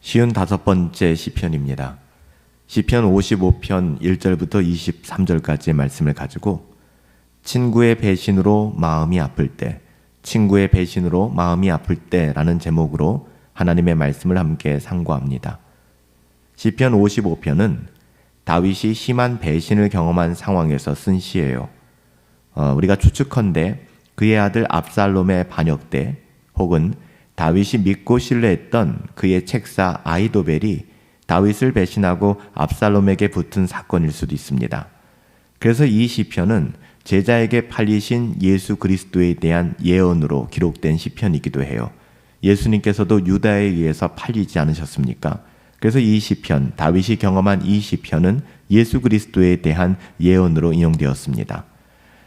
55번째 시편입니다. 시편 55편 1절부터 23절까지의 말씀을 가지고 친구의 배신으로 마음이 아플 때, 친구의 배신으로 마음이 아플 때라는 제목으로 하나님의 말씀을 함께 상고합니다. 시편 55편은 다윗이 심한 배신을 경험한 상황에서 쓴 시예요. 우리가 추측컨대 그의 아들 압살롬의 반역 때 혹은 다윗이 믿고 신뢰했던 그의 책사 아히도벨이 다윗을 배신하고 압살롬에게 붙은 사건일 수도 있습니다. 그래서 이 시편은 제자에게 팔리신 예수 그리스도에 대한 예언으로 기록된 시편이기도 해요. 예수님께서도 유다에 의해서 팔리지 않으셨습니까? 그래서 이 시편, 다윗이 경험한 이 시편은 예수 그리스도에 대한 예언으로 인용되었습니다.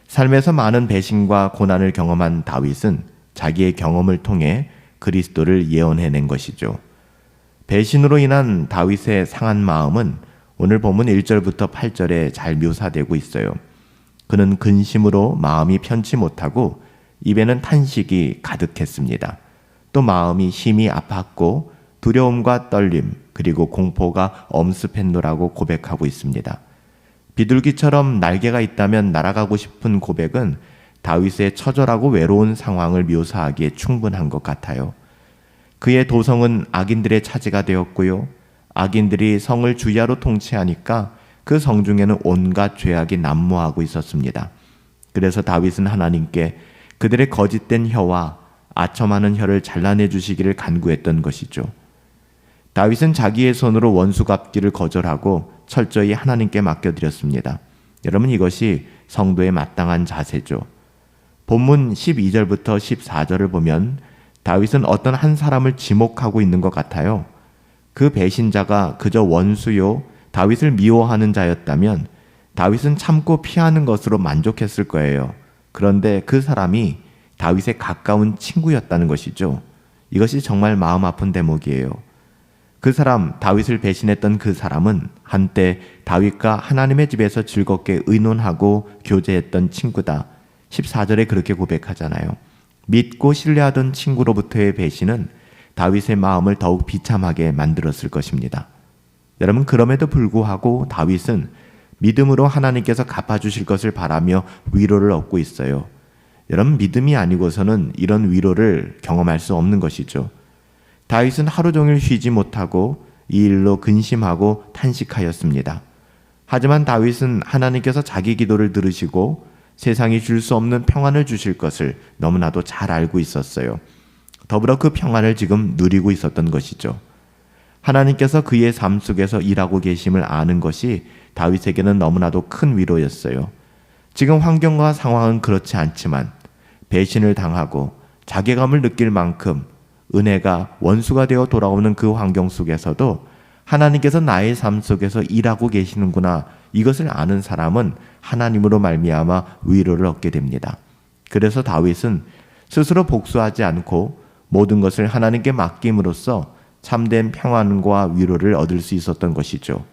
삶에서 많은 배신과 고난을 경험한 다윗은 자기의 경험을 통해 그리스도를 예언해낸 것이죠. 배신으로 인한 다윗의 상한 마음은 오늘 본문 1절부터 8절에 잘 묘사되고 있어요. 그는 근심으로 마음이 편치 못하고 입에는 탄식이 가득했습니다. 또 마음이 심히 아팠고 두려움과 떨림 그리고 공포가 엄습했노라고 고백하고 있습니다. 비둘기처럼 날개가 있다면 날아가고 싶은 고백은 다윗의 처절하고 외로운 상황을 묘사하기에 충분한 것 같아요. 그의 도성은 악인들의 차지가 되었고요. 악인들이 성을 주야로 통치하니까 그 성 중에는 온갖 죄악이 난무하고 있었습니다. 그래서 다윗은 하나님께 그들의 거짓된 혀와 아첨하는 혀를 잘라내 주시기를 간구했던 것이죠. 다윗은 자기의 손으로 원수 갚기를 거절하고 철저히 하나님께 맡겨드렸습니다. 여러분, 이것이 성도의 마땅한 자세죠. 본문 12절부터 14절을 보면 다윗은 어떤 한 사람을 지목하고 있는 것 같아요. 그 배신자가 그저 원수요 다윗을 미워하는 자였다면 다윗은 참고 피하는 것으로 만족했을 거예요. 그런데 그 사람이 다윗의 가까운 친구였다는 것이죠. 이것이 정말 마음 아픈 대목이에요. 그 사람, 다윗을 배신했던 그 사람은 한때 다윗과 하나님의 집에서 즐겁게 의논하고 교제했던 친구다. 14절에 그렇게 고백하잖아요. 믿고 신뢰하던 친구로부터의 배신은 다윗의 마음을 더욱 비참하게 만들었을 것입니다. 여러분, 그럼에도 불구하고 다윗은 믿음으로 하나님께서 갚아주실 것을 바라며 위로를 얻고 있어요. 여러분, 믿음이 아니고서는 이런 위로를 경험할 수 없는 것이죠. 다윗은 하루 종일 쉬지 못하고 이 일로 근심하고 탄식하였습니다. 하지만 다윗은 하나님께서 자기 기도를 들으시고 세상이 줄 수 없는 평안을 주실 것을 너무나도 잘 알고 있었어요. 더불어 그 평안을 지금 누리고 있었던 것이죠. 하나님께서 그의 삶 속에서 일하고 계심을 아는 것이 다윗에게는 너무나도 큰 위로였어요. 지금 환경과 상황은 그렇지 않지만 배신을 당하고 자괴감을 느낄 만큼 은혜가 원수가 되어 돌아오는 그 환경 속에서도 하나님께서 나의 삶 속에서 일하고 계시는구나, 이것을 아는 사람은 하나님으로 말미암아 위로를 얻게 됩니다. 그래서 다윗은 스스로 복수하지 않고 모든 것을 하나님께 맡김으로써 참된 평안과 위로를 얻을 수 있었던 것이죠.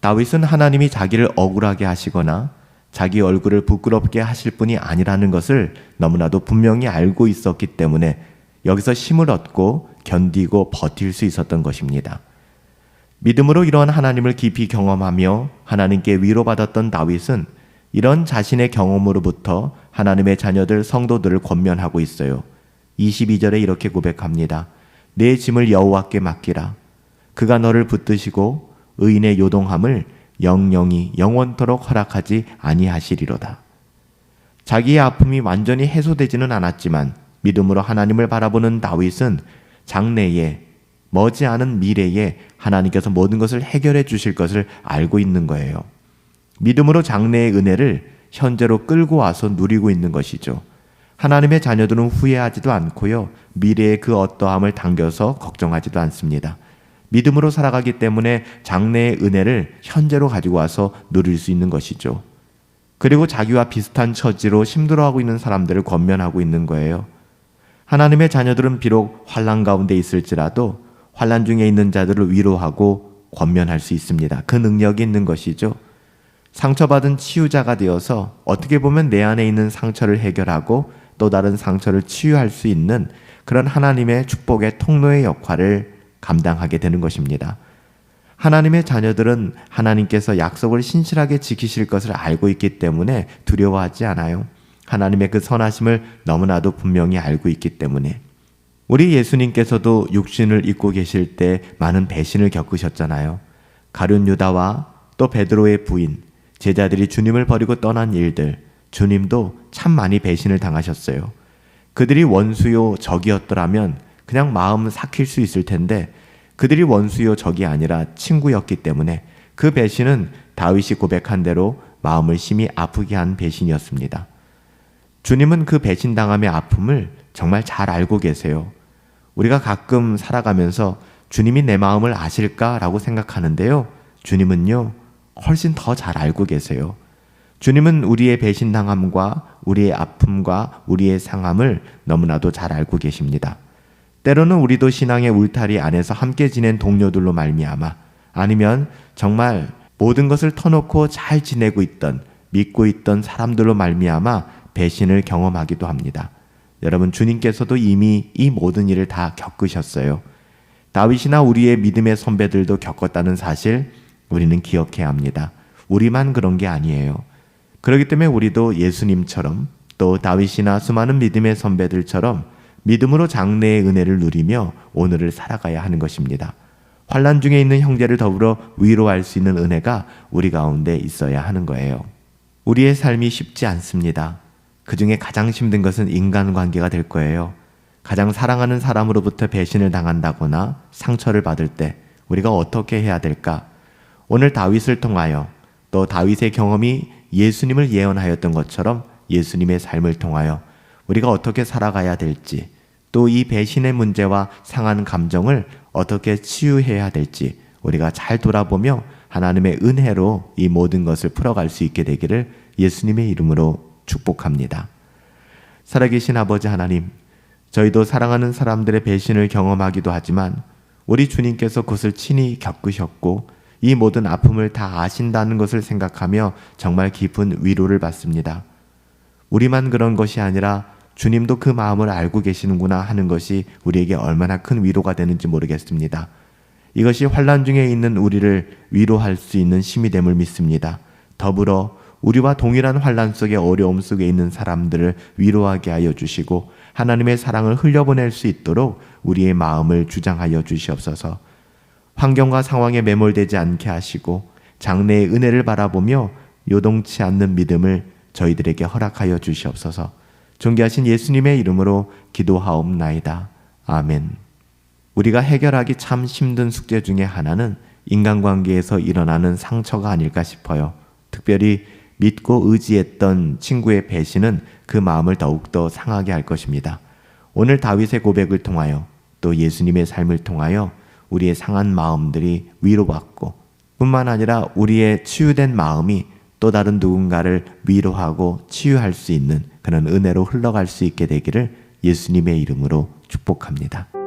다윗은 하나님이 자기를 억울하게 하시거나 자기 얼굴을 부끄럽게 하실 분이 아니라는 것을 너무나도 분명히 알고 있었기 때문에 여기서 힘을 얻고 견디고 버틸 수 있었던 것입니다. 믿음으로 이러한 하나님을 깊이 경험하며 하나님께 위로받았던 다윗은 이런 자신의 경험으로부터 하나님의 자녀들 성도들을 권면하고 있어요. 22절에 이렇게 고백합니다. 내 짐을 여호와께 맡기라. 그가 너를 붙드시고 의인의 요동함을 영영이 영원토록 허락하지 아니하시리로다. 자기의 아픔이 완전히 해소되지는 않았지만 믿음으로 하나님을 바라보는 다윗은 장래에, 머지않은 미래에 하나님께서 모든 것을 해결해 주실 것을 알고 있는 거예요. 믿음으로 장래의 은혜를 현재로 끌고 와서 누리고 있는 것이죠. 하나님의 자녀들은 후회하지도 않고요, 미래의 그 어떠함을 당겨서 걱정하지도 않습니다. 믿음으로 살아가기 때문에 장래의 은혜를 현재로 가지고 와서 누릴 수 있는 것이죠. 그리고 자기와 비슷한 처지로 힘들어하고 있는 사람들을 권면하고 있는 거예요. 하나님의 자녀들은 비록 환난 가운데 있을지라도 환난 중에 있는 자들을 위로하고 권면할 수 있습니다. 그 능력이 있는 것이죠. 상처받은 치유자가 되어서 어떻게 보면 내 안에 있는 상처를 해결하고 또 다른 상처를 치유할 수 있는 그런 하나님의 축복의 통로의 역할을 감당하게 되는 것입니다. 하나님의 자녀들은 하나님께서 약속을 신실하게 지키실 것을 알고 있기 때문에 두려워하지 않아요. 하나님의 그 선하심을 너무나도 분명히 알고 있기 때문에. 우리 예수님께서도 육신을 입고 계실 때 많은 배신을 겪으셨잖아요. 가룟 유다와 또 베드로의 부인, 제자들이 주님을 버리고 떠난 일들, 주님도 참 많이 배신을 당하셨어요. 그들이 원수요 적이었더라면 그냥 마음 삭힐 수 있을 텐데 그들이 원수요 적이 아니라 친구였기 때문에 그 배신은 다윗이 고백한 대로 마음을 심히 아프게 한 배신이었습니다. 주님은 그 배신당함의 아픔을 정말 잘 알고 계세요. 우리가 가끔 살아가면서 주님이 내 마음을 아실까라고 생각하는데요. 주님은요, 훨씬 더 잘 알고 계세요. 주님은 우리의 배신당함과 우리의 아픔과 우리의 상함을 너무나도 잘 알고 계십니다. 때로는 우리도 신앙의 울타리 안에서 함께 지낸 동료들로 말미암아 아니면 정말 모든 것을 터놓고 잘 지내고 있던 믿고 있던 사람들로 말미암아 배신을 경험하기도 합니다. 여러분, 주님께서도 이미 이 모든 일을 다 겪으셨어요. 다윗이나 우리의 믿음의 선배들도 겪었다는 사실 우리는 기억해야 합니다. 우리만 그런 게 아니에요. 그렇기 때문에 우리도 예수님처럼 또 다윗이나 수많은 믿음의 선배들처럼 믿음으로 장래의 은혜를 누리며 오늘을 살아가야 하는 것입니다. 환난 중에 있는 형제를 더불어 위로할 수 있는 은혜가 우리 가운데 있어야 하는 거예요. 우리의 삶이 쉽지 않습니다. 그 중에 가장 힘든 것은 인간관계가 될 거예요. 가장 사랑하는 사람으로부터 배신을 당한다거나 상처를 받을 때 우리가 어떻게 해야 될까? 오늘 다윗을 통하여 또 다윗의 경험이 예수님을 예언하였던 것처럼 예수님의 삶을 통하여 우리가 어떻게 살아가야 될지, 또 이 배신의 문제와 상한 감정을 어떻게 치유해야 될지 우리가 잘 돌아보며 하나님의 은혜로 이 모든 것을 풀어갈 수 있게 되기를 예수님의 이름으로 축복합니다. 살아계신 아버지 하나님, 저희도 사랑하는 사람들의 배신을 경험하기도 하지만 우리 주님께서 그것을 친히 겪으셨고 이 모든 아픔을 다 아신다는 것을 생각하며 정말 깊은 위로를 받습니다. 우리만 그런 것이 아니라 주님도 그 마음을 알고 계시는구나 하는 것이 우리에게 얼마나 큰 위로가 되는지 모르겠습니다. 이것이 환난 중에 있는 우리를 위로할 수 있는 힘이 됨을 믿습니다. 더불어 우리와 동일한 환난 속에 어려움 속에 있는 사람들을 위로하게 하여 주시고 하나님의 사랑을 흘려보낼 수 있도록 우리의 마음을 주장하여 주시옵소서. 환경과 상황에 매몰되지 않게 하시고 장래의 은혜를 바라보며 요동치 않는 믿음을 저희들에게 허락하여 주시옵소서. 존귀하신 예수님의 이름으로 기도하옵나이다. 아멘. 우리가 해결하기 참 힘든 숙제 중에 하나는 인간관계에서 일어나는 상처가 아닐까 싶어요. 특별히 믿고 의지했던 친구의 배신은 그 마음을 더욱더 상하게 할 것입니다. 오늘 다윗의 고백을 통하여 또 예수님의 삶을 통하여 우리의 상한 마음들이 위로받고 뿐만 아니라 우리의 치유된 마음이 또 다른 누군가를 위로하고 치유할 수 있는 그런 은혜로 흘러갈 수 있게 되기를 예수님의 이름으로 축복합니다.